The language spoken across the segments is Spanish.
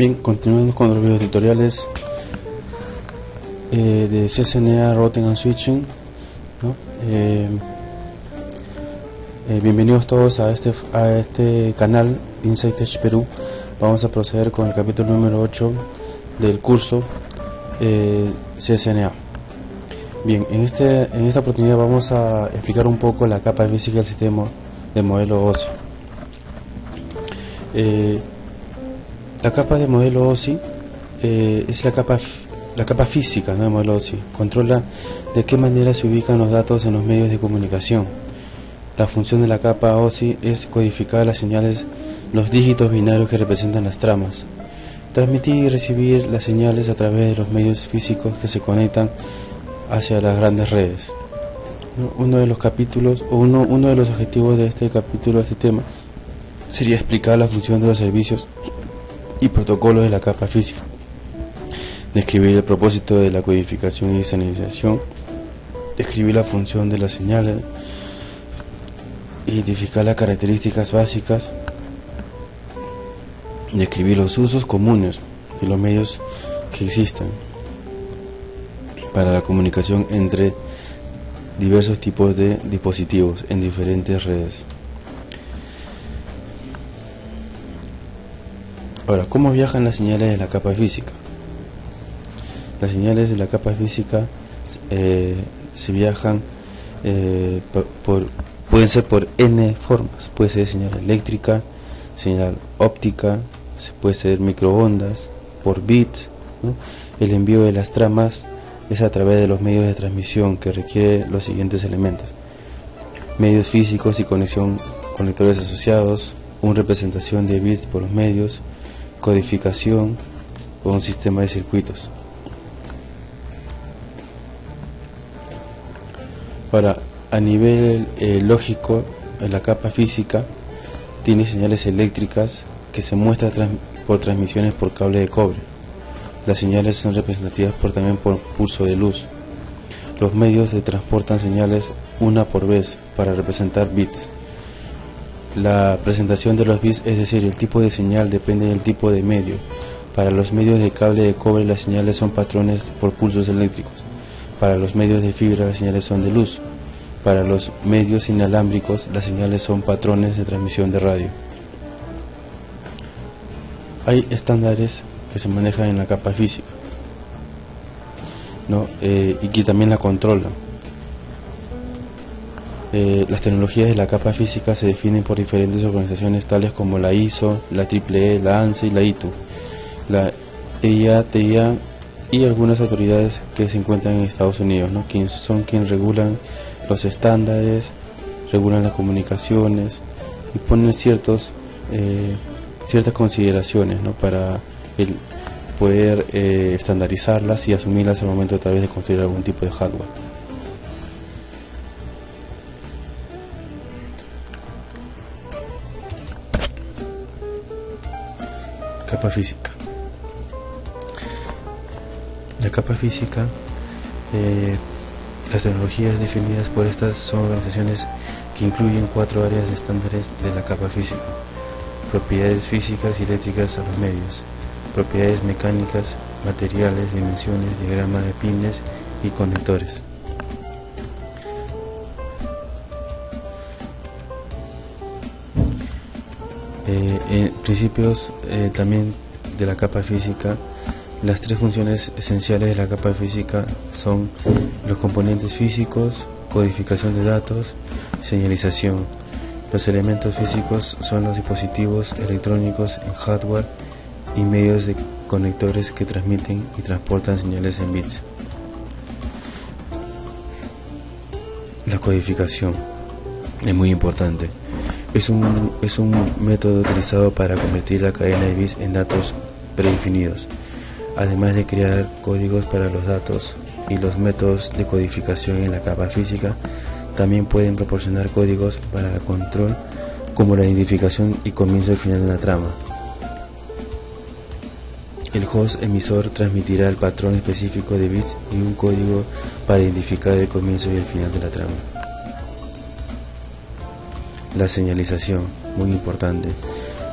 Bien, continuamos con los videos tutoriales de CCNA Routing and Switching, ¿no? Bienvenidos todos a este canal Insight Tech Perú. Vamos a proceder con el capítulo número 8 del curso CCNA. Bien, en esta oportunidad vamos a explicar un poco la capa física del sistema de modelo OSI. La capa de modelo OSI es la capa física, ¿no?, de modelo OSI. Controla de qué manera se ubican los datos en los medios de comunicación. La función de la capa OSI es codificar las señales, los dígitos binarios que representan las tramas, transmitir y recibir las señales a través de los medios físicos que se conectan hacia las grandes redes. Uno de los capítulos o uno de los objetivos de este capítulo, de este tema, sería explicar la función de los servicios y protocolos de la capa física, describir el propósito de la codificación y señalización, describir la función de las señales, identificar las características básicas, describir los usos comunes de los medios que existan para la comunicación entre diversos tipos de dispositivos en diferentes redes. Ahora, ¿cómo viajan las señales de la capa física? Las señales de la capa física se viajan pueden ser por N formas. Puede ser señal eléctrica, señal óptica, puede ser microondas, por bits, ¿no? El envío de las tramas es a través de los medios de transmisión, que requiere los siguientes elementos: medios físicos y conectores asociados, una representación de bits por los medios, codificación o un sistema de circuitos. Ahora, a nivel lógico, la capa física tiene señales eléctricas que se muestran por transmisiones por cable de cobre. Las señales son representativas también por pulso de luz. Los medios se transportan señales una por vez para representar bits. La presentación de los bits, es decir, el tipo de señal, depende del tipo de medio. Para los medios de cable de cobre, las señales son patrones por pulsos eléctricos. Para los medios de fibra, las señales son de luz. Para los medios inalámbricos, las señales son patrones de transmisión de radio. Hay estándares que se manejan en la capa física, ¿no? Y que también la controlan. Las tecnologías de la capa física se definen por diferentes organizaciones tales como la ISO, la EEE, la ANSI y la ITU, la EIA, TIA y algunas autoridades que se encuentran en Estados Unidos, ¿no?, quienes regulan los estándares, regulan las comunicaciones y ponen ciertas consideraciones, ¿no?, para poder estandarizarlas y asumirlas al momento de construir algún tipo de hardware. Capa física. La capa física, las tecnologías definidas por estas son organizaciones que incluyen 4 áreas de estándares de la capa física: propiedades físicas y eléctricas a los medios, propiedades mecánicas, materiales, dimensiones, diagramas de pines y conectores. Principios también de la capa física. Las 3 funciones esenciales de la capa física son los componentes físicos, codificación de datos, señalización. Los elementos físicos son los dispositivos electrónicos en hardware y medios de conectores que transmiten y transportan señales en bits. La codificación es muy importante. Es un método utilizado para convertir la cadena de bits en datos predefinidos, además de crear códigos para los datos. Y los métodos de codificación en la capa física también pueden proporcionar códigos para control, como la identificación y comienzo y final de una trama. El host emisor transmitirá el patrón específico de bits y un código para identificar el comienzo y el final de la trama. La señalización, muy importante.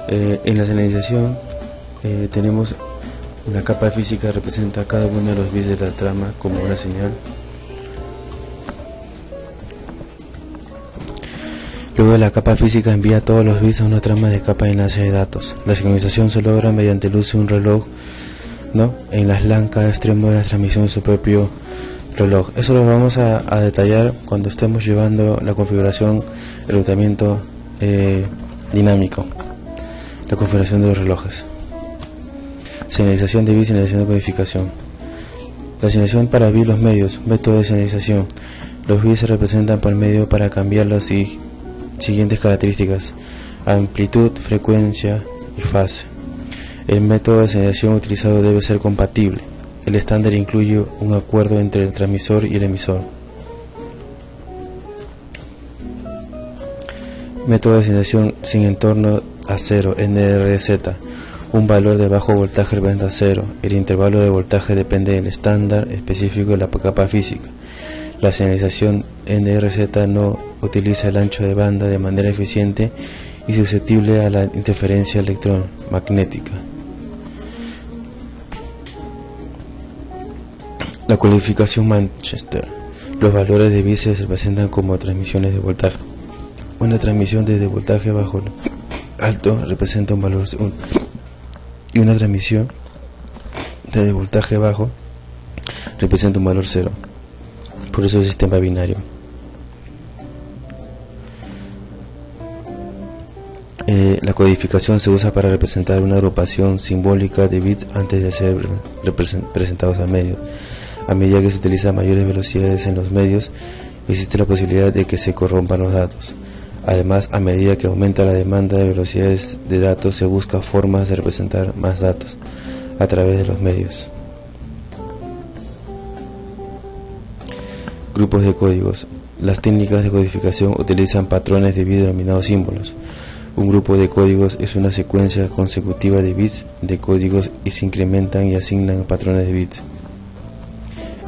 En la señalización tenemos una capa física que representa cada uno de los bits de la trama como una señal. Luego la capa física envía todos los bits a una trama de capa de enlace de datos. La sincronización se logra mediante el uso de un reloj, ¿no?, en las LAN cada extremo de la transmisión de su propio reloj. Eso lo vamos a detallar cuando estemos llevando la configuración, el enrutamiento dinámico, la configuración de los relojes. Señalización de bits, señalización de codificación. La señalización para bits, los medios, método de señalización. Los bits se representan por medio para cambiar las siguientes características: amplitud, frecuencia y fase. El método de señalización utilizado debe ser compatible. El estándar incluye un acuerdo entre el transmisor y el emisor. Método de señalización sin entorno a cero, NRZ. Un valor de bajo voltaje representa cero. El intervalo de voltaje depende del estándar específico de la capa física. La señalización NRZ no utiliza el ancho de banda de manera eficiente y susceptible a la interferencia electromagnética. La codificación Manchester. Los valores de bits se representan como transmisiones de voltaje. Una transmisión desde voltaje bajo alto representa un valor 1 y una transmisión desde voltaje bajo representa un valor 0. Por eso es sistema binario. La codificación se usa para representar una agrupación simbólica de bits antes de ser presentados al medio. A medida que se utilizan mayores velocidades en los medios, existe la posibilidad de que se corrompan los datos. Además, a medida que aumenta la demanda de velocidades de datos, se busca formas de representar más datos a través de los medios. Grupos de códigos. Las técnicas de codificación utilizan patrones de bits denominados símbolos. Un grupo de códigos es una secuencia consecutiva de bits de códigos y se incrementan y asignan patrones de bits.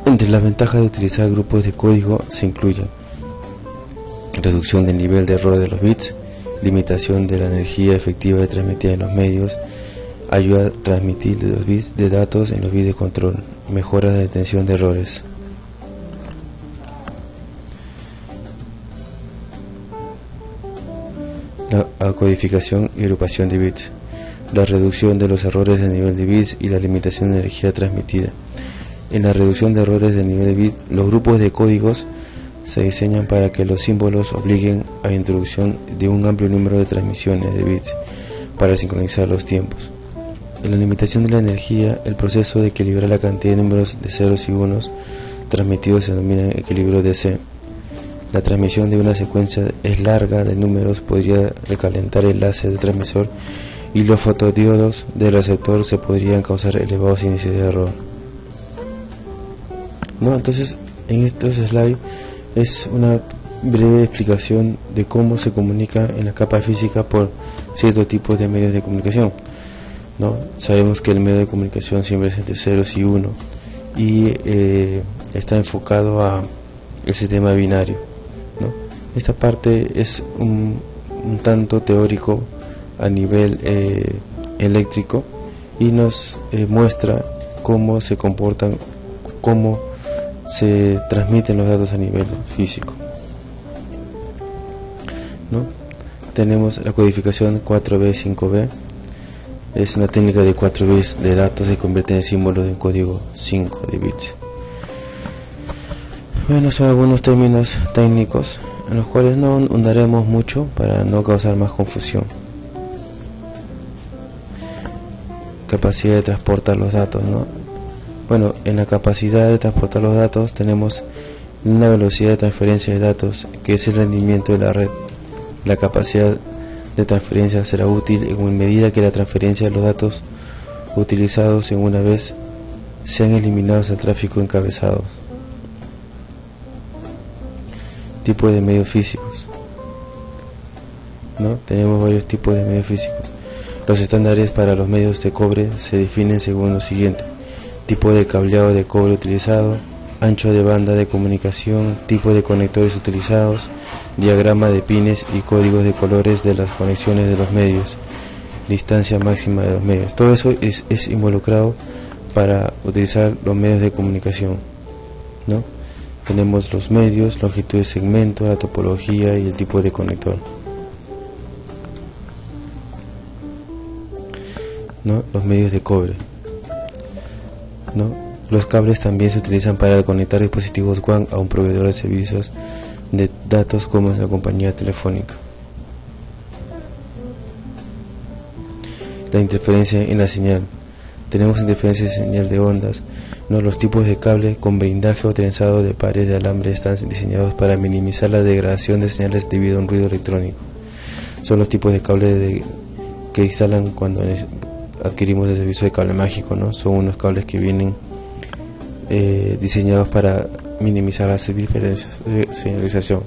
Entre las ventajas de utilizar grupos de código se incluyen reducción del nivel de error de los bits, limitación de la energía efectiva de transmitida en los medios, ayuda a transmitir los bits de datos en los bits de control, mejora la detención de errores. La codificación y agrupación de bits, la reducción de los errores de nivel de bits y la limitación de energía transmitida. En la reducción de errores de nivel de bits, los grupos de códigos se diseñan para que los símbolos obliguen a la introducción de un amplio número de transmisiones de bits para sincronizar los tiempos. En la limitación de la energía, el proceso de equilibrar la cantidad de números de ceros y unos transmitidos se denomina equilibrio DC. La transmisión de una secuencia es larga de números podría recalentar el enlace del transmisor y los fotodiodos del receptor se podrían causar elevados índices de error. ¿No? Entonces, en estos slides es una breve explicación de cómo se comunica en la capa física por ciertos tipos de medios de comunicación, ¿no? Sabemos que el medio de comunicación siempre es entre ceros y uno y está enfocado a el sistema binario, ¿no? Esta parte es un tanto teórico a nivel eléctrico y nos muestra cómo se comportan, cómo se transmiten los datos a nivel físico, ¿no? Tenemos la codificación 4B, 5B. Es una técnica de 4 bits de datos se convierte en símbolos de código 5 de bits. Bueno, son algunos términos técnicos en los cuales no ahondaremos mucho para no causar más confusión. Capacidad de transportar los datos, ¿no? Bueno, en la capacidad de transportar los datos tenemos una velocidad de transferencia de datos, que es el rendimiento de la red. La capacidad de transferencia será útil en medida que la transferencia de los datos utilizados en una vez sean eliminados del tráfico encabezados. Tipos de medios físicos, ¿no? Tenemos varios tipos de medios físicos. Los estándares para los medios de cobre se definen según lo siguiente: tipo de cableado de cobre utilizado, ancho de banda de comunicación, tipo de conectores utilizados, diagrama de pines y códigos de colores de las conexiones de los medios. distancia máxima de los medios. Todo eso es involucrado para utilizar los medios de comunicación, ¿no? Tenemos los medios, longitud de segmento, la topología y el tipo de conector, ¿no? Los medios de cobre, ¿no? Los cables también se utilizan para conectar dispositivos WAN a un proveedor de servicios de datos como es la compañía telefónica. La interferencia en la señal. Tenemos interferencia de señal de ondas, ¿no? Los tipos de cable con blindaje o trenzado de pares de alambre están diseñados para minimizar la degradación de señales debido a un ruido electrónico. Son los tipos de cable que instalan cuando adquirimos el servicio de cable mágico, ¿no? Son unos cables que vienen diseñados para minimizar las diferencias de señalización.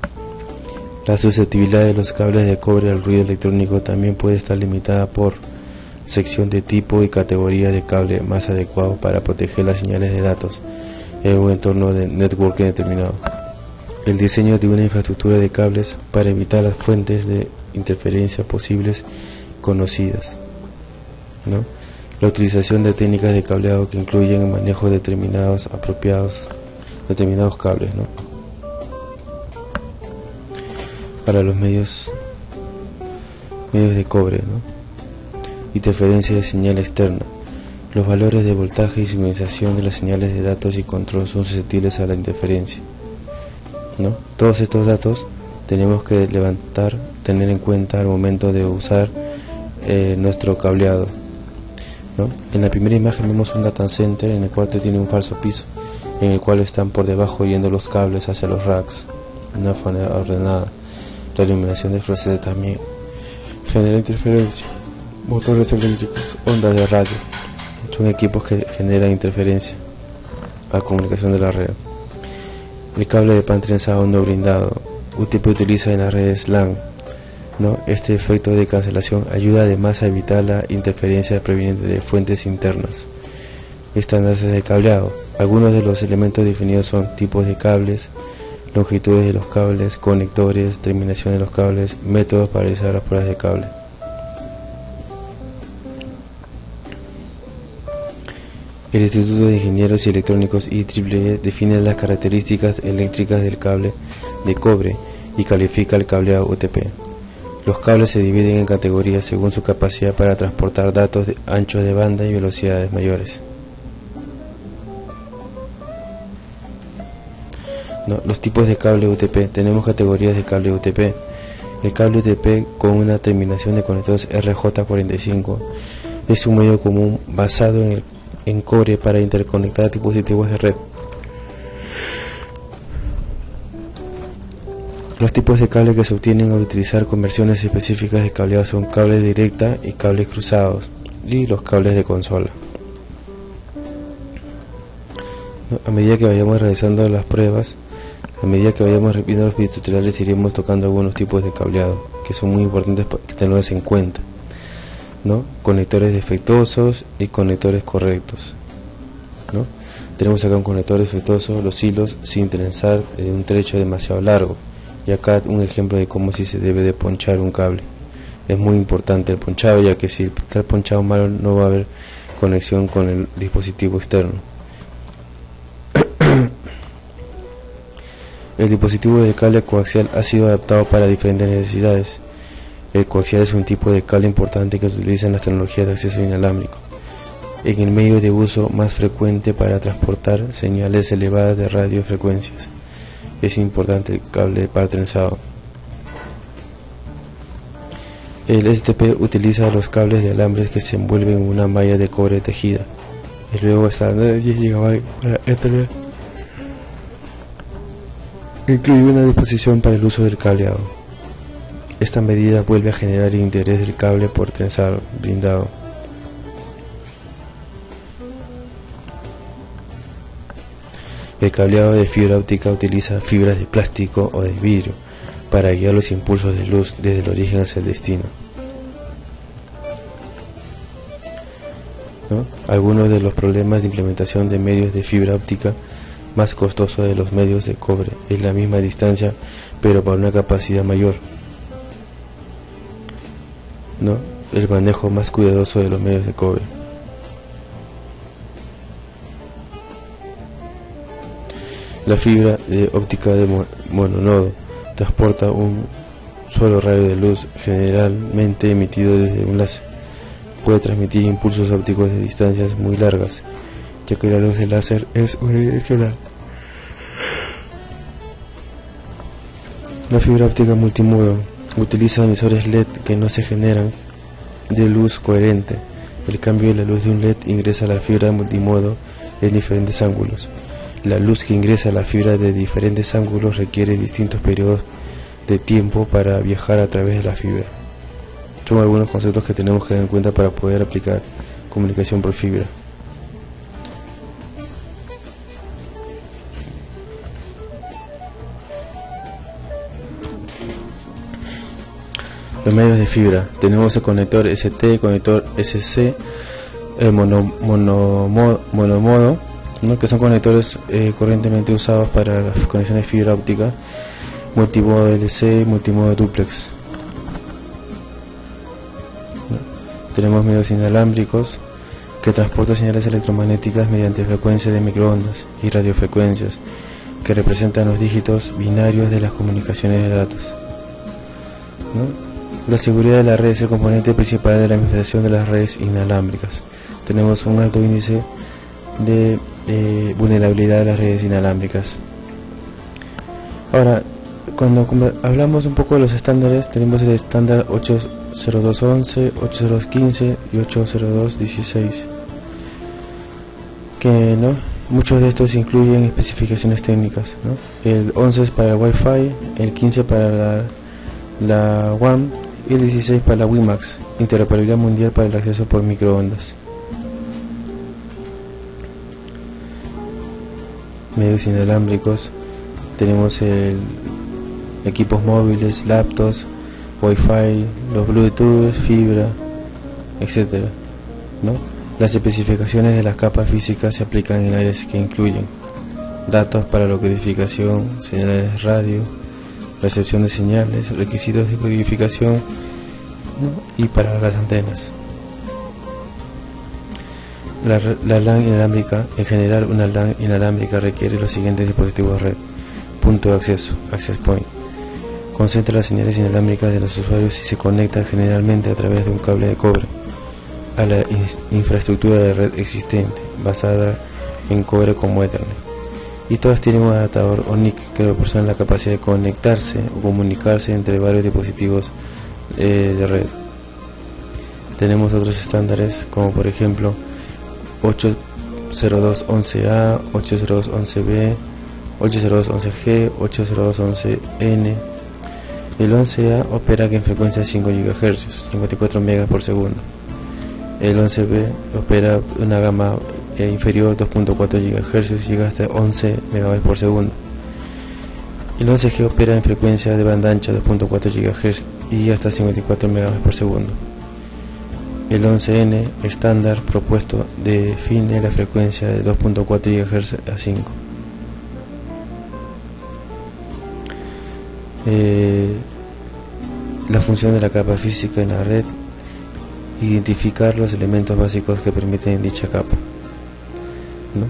La susceptibilidad de los cables de cobre al ruido electrónico también puede estar limitada por sección de tipo y categoría de cable más adecuado para proteger las señales de datos en un entorno de networking determinado. El diseño de una infraestructura de cables para evitar las fuentes de interferencia posibles conocidas, ¿no? La utilización de técnicas de cableado que incluyen el manejo de determinados cables, ¿no? Para los medios de cobre, ¿no? Interferencia de señal externa. Los valores de voltaje y sincronización de las señales de datos y control son susceptibles a la interferencia, ¿no? Todos estos datos tenemos que tener en cuenta al momento de usar nuestro cableado, ¿no? En la primera imagen vemos un data center en el cual tiene un falso piso, en el cual están por debajo yendo los cables hacia los racks, una forma ordenada. La iluminación de fluorescente también genera interferencia. Motores eléctricos, ondas de radio, son equipos que generan interferencia a la comunicación de la red. El cable de pan trenzado no brindado, UTP utiliza en las redes LAN, ¿no? Este efecto de cancelación ayuda además a evitar la interferencia proveniente de fuentes internas. Estándares de cableado. Algunos de los elementos definidos son tipos de cables, longitudes de los cables, conectores, terminación de los cables, métodos para realizar las pruebas de cable. El Instituto de Ingenieros y Electrónicos IEEE define las características eléctricas del cable de cobre y califica el cableado UTP. Los cables se dividen en categorías según su capacidad para transportar datos de anchos de banda y velocidades mayores. Los tipos de cable UTP. Tenemos categorías de cable UTP. El cable UTP con una terminación de conectores RJ45 es un medio común basado en cobre para interconectar dispositivos de red. Los tipos de cable que se obtienen al utilizar conversiones específicas de cableado son cables directa y cables cruzados, y los cables de consola. A medida que vayamos realizando las pruebas, a medida que vayamos repitiendo los videotutoriales, iremos tocando algunos tipos de cableado que son muy importantes para tenerlos en cuenta, ¿no? Conectores defectuosos y conectores correctos, ¿no? Tenemos acá un conector defectuoso, los hilos sin trenzar en un trecho demasiado largo. Y acá un ejemplo de cómo si se debe de ponchar un cable. Es muy importante el ponchado, ya que si está ponchado mal no va a haber conexión con el dispositivo externo. El dispositivo de cable coaxial ha sido adaptado para diferentes necesidades. El coaxial es un tipo de cable importante que se utiliza en las tecnologías de acceso inalámbrico, en el medio de uso más frecuente para transportar señales elevadas de radiofrecuencias. Es importante el cable de par trenzado. El STP utiliza los cables de alambres que se envuelven en una malla de cobre tejida. El luego estándar de 10 GB para Ethernet incluye una disposición para el uso del cableado. Esta medida vuelve a generar el interés del cable por trenzado blindado. El cableado de fibra óptica utiliza fibras de plástico o de vidrio para guiar los impulsos de luz desde el origen hacia el destino, ¿no? Algunos de los problemas de implementación de medios de fibra óptica más costosos de los medios de cobre es la misma distancia pero para una capacidad mayor, ¿no? el manejo más cuidadoso de los medios de cobre. La fibra óptica de mononodo transporta un solo rayo de luz, generalmente emitido desde un láser. Puede transmitir impulsos ópticos de distancias muy largas, ya que la luz del láser es unidireccional. La fibra óptica multimodo utiliza emisores LED que no se generan de luz coherente. El cambio de la luz de un LED ingresa a la fibra multimodo en diferentes ángulos. La luz que ingresa a la fibra de diferentes ángulos requiere distintos periodos de tiempo para viajar a través de la fibra. Son algunos conceptos que tenemos que tener en cuenta para poder aplicar comunicación por fibra. Los medios de fibra. Tenemos el conector ST, conector SC, el monomodo, ¿no? Que son conectores corrientemente usados para las conexiones de fibra óptica, multimodo LC, multimodo duplex, ¿no? Tenemos medios inalámbricos que transportan señales electromagnéticas mediante frecuencias de microondas y radiofrecuencias que representan los dígitos binarios de las comunicaciones de datos, ¿no? La seguridad de la red es el componente principal de la administración de las redes inalámbricas. Tenemos un alto índice de vulnerabilidad de las redes inalámbricas. Ahora, cuando hablamos un poco de los estándares, tenemos el estándar 802.11, 802.15 y 802.16, que ¿no? Muchos de estos incluyen especificaciones técnicas, ¿no? El 11 es para el Wi-Fi, el 15 para la WAN y el 16 para la WiMAX, interoperabilidad mundial para el acceso por microondas. Medios inalámbricos, tenemos equipos móviles, laptops, Wi-Fi, los Bluetooth, fibra, etcétera, ¿no? Las especificaciones de las capas físicas se aplican en áreas que incluyen datos para la codificación, señales de radio, recepción de señales, requisitos de codificación, ¿no? Y para las antenas. La LAN inalámbrica, en general una LAN inalámbrica requiere los siguientes dispositivos red: punto de acceso, access point, concentra las señales inalámbricas de los usuarios y se conecta generalmente a través de un cable de cobre a la infraestructura de red existente, basada en cobre como Ethernet. Y todas tienen un adaptador o NIC que proporciona la capacidad de conectarse o comunicarse entre varios dispositivos de red. Tenemos otros estándares como por ejemplo 802.11a, 802.11b, 802.11g, 802.11n. El 11a opera en frecuencia de 5 GHz, 54 MB por segundo. El 11b opera una gama inferior, 2.4 GHz, llega hasta 11 MB por segundo. El 11G opera en frecuencia de banda ancha, 2.4 GHz y hasta 54 MB por segundo. El 11N estándar propuesto define la frecuencia de 2.4 GHz a 5. La función de la capa física en la red: identificar los elementos básicos que permiten dicha capa, ¿no?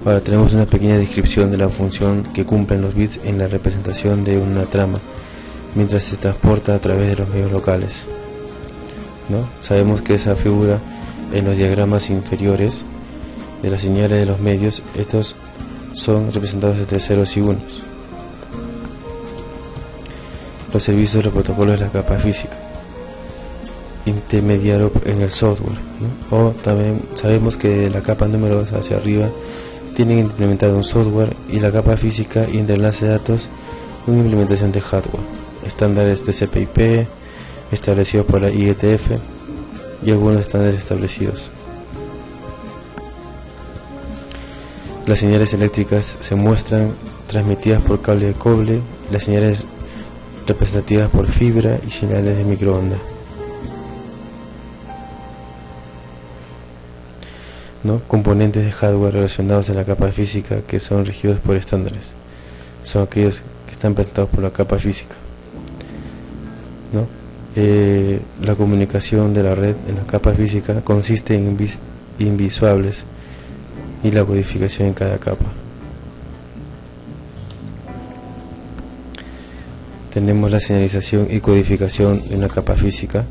Ahora tenemos una pequeña descripción de la función que cumplen los bits en la representación de una trama mientras se transporta a través de los medios locales, ¿no? Sabemos que esa figura en los diagramas inferiores de las señales de los medios, estos son representados entre ceros y unos. Los servicios de los protocolos de la capa física, intermediario en el software, ¿no? O también sabemos que de la capa número 2 hacia arriba tienen implementado un software, y la capa física y entre enlace de datos una implementación de hardware, estándares TCP/IP establecidos por la IETF y algunos estándares establecidos. Las señales eléctricas se muestran transmitidas por cable de cobre, las señales representativas por fibra y señales de microondas, ¿no? Componentes de hardware relacionados a la capa física que son regidos por estándares son aquellos que están presentados por la capa física, ¿no? La comunicación de la red en la capa física consiste en invisuales y la codificación en cada capa. Tenemos la señalización y codificación en la capa física,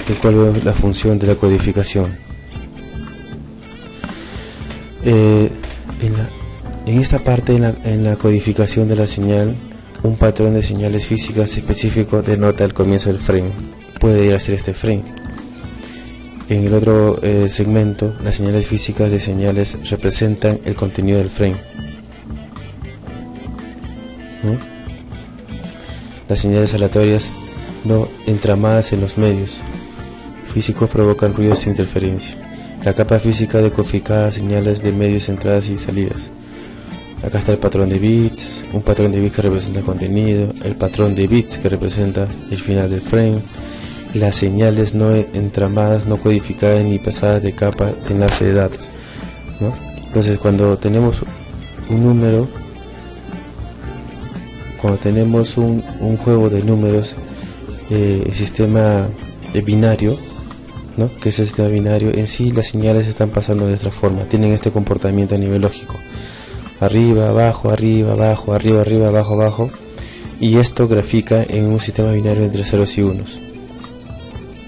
¿y cuál es la función de la codificación? En esta parte, en la codificación de la señal, un patrón de señales físicas específico denota el comienzo del frame. Puede ir a ser este frame. En el otro segmento, las señales físicas de señales representan el contenido del frame. Las señales aleatorias no entramadas en los medios físicos provocan ruidos sin interferencia. La capa física decodifica señales de medios, entradas y salidas. Acá está el patrón de bits, un patrón de bits que representa el contenido, el patrón de bits que representa el final del frame, las señales no entramadas, no codificadas ni pasadas de capa de enlace de datos, ¿no? Entonces, cuando tenemos un número, cuando tenemos un juego de números, el sistema binario, ¿no? Que es el sistema binario, en sí las señales están pasando de esta forma, tienen este comportamiento a nivel lógico: arriba, abajo, arriba, abajo, arriba, arriba, abajo, abajo, y esto grafica en un sistema binario entre ceros y unos,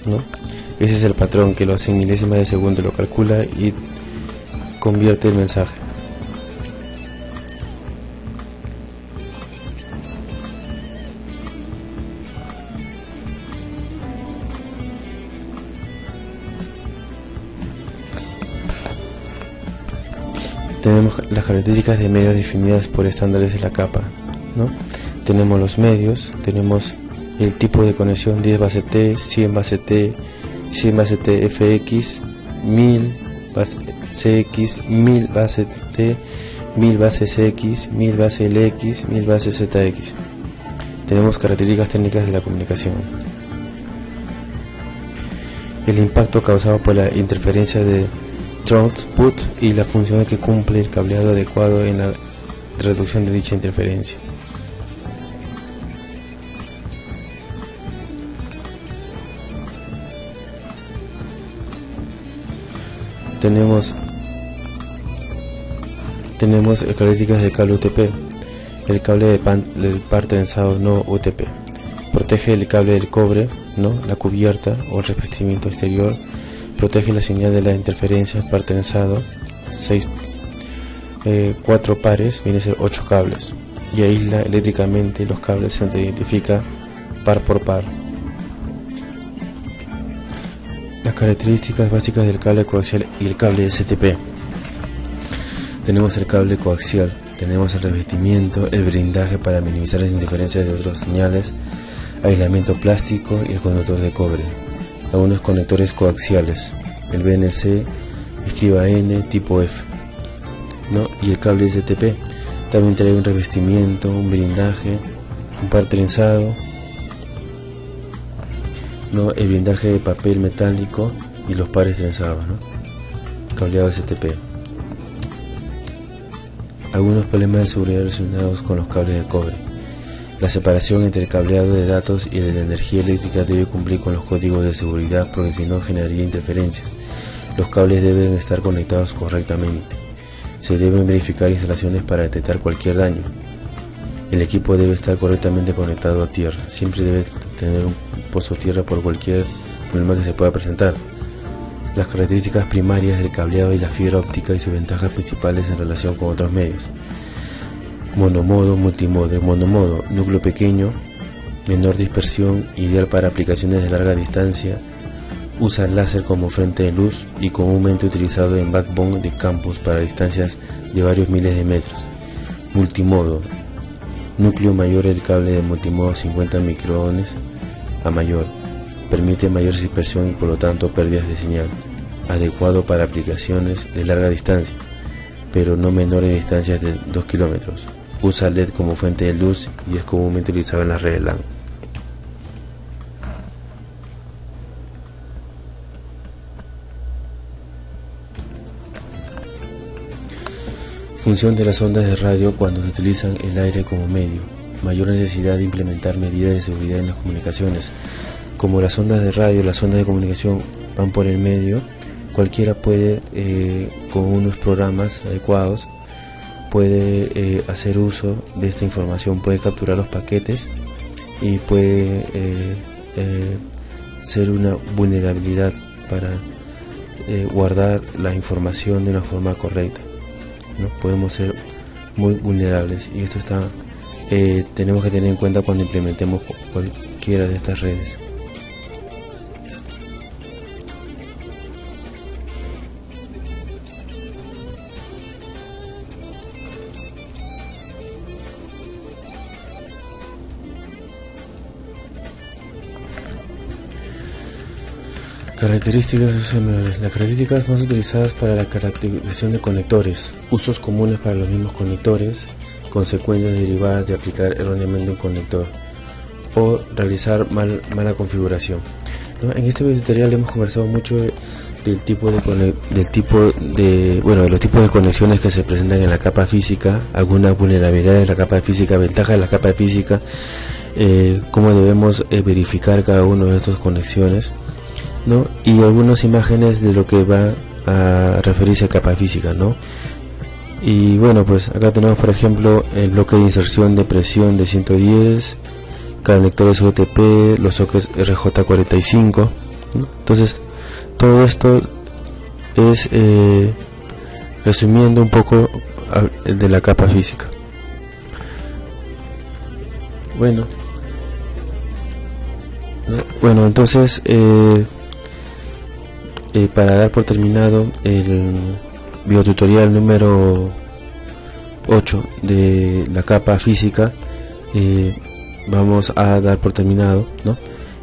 ¿no? Ese es el patrón que lo hace en milésimas de segundo, lo calcula y convierte el mensaje. Tenemos las características de medios definidas por estándares de la capa, ¿no? Tenemos los medios, tenemos el tipo de conexión 10 base T, 100 base T, 100 base T FX, 1000 base CX, 1000 base T, 1000 base CX, 1000 base LX, 1000 base ZX. Tenemos características técnicas de la comunicación. El impacto causado por la interferencia de throughput y la función que cumple el cableado adecuado en la reducción de dicha interferencia. Tenemos características del cable UTP. El cable del par trenzado no UTP protege el cable del cobre, ¿no? La cubierta o el revestimiento exterior. Protege la señal de la interferencia par trenzado, 4 pares, viene a ser 8 cables, y aísla eléctricamente los cables, se identifica par por par. Las características básicas del cable coaxial y el cable STP. Tenemos el cable coaxial, tenemos el revestimiento, el blindaje para minimizar las interferencias de otras señales, aislamiento plástico y el conductor de cobre. Algunos conectores coaxiales, el BNC, escriba N, tipo F, ¿no? Y el cable STP también trae un revestimiento, un blindaje, un par trenzado, ¿no? El blindaje de papel metálico y los pares trenzados, ¿no? Cableado STP. Algunos problemas de seguridad relacionados con los cables de cobre. La separación entre el cableado de datos y de la energía eléctrica debe cumplir con los códigos de seguridad, porque si no generaría interferencias. Los cables deben estar conectados correctamente. Se deben verificar instalaciones para detectar cualquier daño. El equipo debe estar correctamente conectado a tierra. Siempre debe tener un pozo tierra por cualquier problema que se pueda presentar. Las características primarias del cableado y la fibra óptica y sus ventajas principales en relación con otros medios. Monomodo, multimodo. Monomodo, núcleo pequeño, menor dispersión, ideal para aplicaciones de larga distancia. Usa el láser como frente de luz y comúnmente utilizado en backbone de campus para distancias de varios miles de metros. Multimodo, núcleo mayor, el cable de multimodo 50 microohms a mayor. Permite mayor dispersión y por lo tanto pérdidas de señal. Adecuado para aplicaciones de larga distancia, pero no menores distancias de 2 kilómetros. Usa LED como fuente de luz y es comúnmente utilizado en las redes LAN. Función de las ondas de radio cuando se utilizan el aire como medio. mayor necesidad de implementar medidas de seguridad en las comunicaciones. Como las ondas de radio, las ondas de comunicación van por el medio, cualquiera puede, con unos programas adecuados, puede hacer uso de esta información, puede capturar los paquetes y puede ser una vulnerabilidad para guardar la información de una forma correcta, ¿no? Podemos ser muy vulnerables y esto tenemos que tener en cuenta cuando implementemos cualquiera de estas redes. Las características más utilizadas para la caracterización de conectores, usos comunes para los mismos conectores, consecuencias derivadas de aplicar erróneamente un conector o realizar mala configuración, ¿no? En este video tutorial hemos conversado mucho de los tipos de conexiones que se presentan en la capa física, algunas vulnerabilidades de la capa física, ventajas de la capa física, cómo debemos verificar cada una de estas conexiones, ¿no? Y algunas imágenes de lo que va a referirse a capa física, ¿no? Y bueno, pues acá tenemos por ejemplo el bloque de inserción de presión de 110, conectores UTP, los sockets RJ45, ¿no? Entonces todo esto es resumiendo un poco de la capa física. Bueno, entonces para dar por terminado el videotutorial número 8 de la capa física, vamos a dar por terminado, ¿no?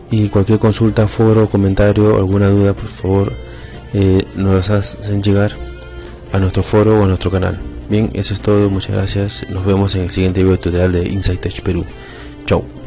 Y cualquier consulta, foro, comentario, alguna duda, por favor, nos hacen llegar a nuestro foro o a nuestro canal. Bien, eso es todo, muchas gracias, nos vemos en el siguiente videotutorial de Inside Tech Perú. Chau.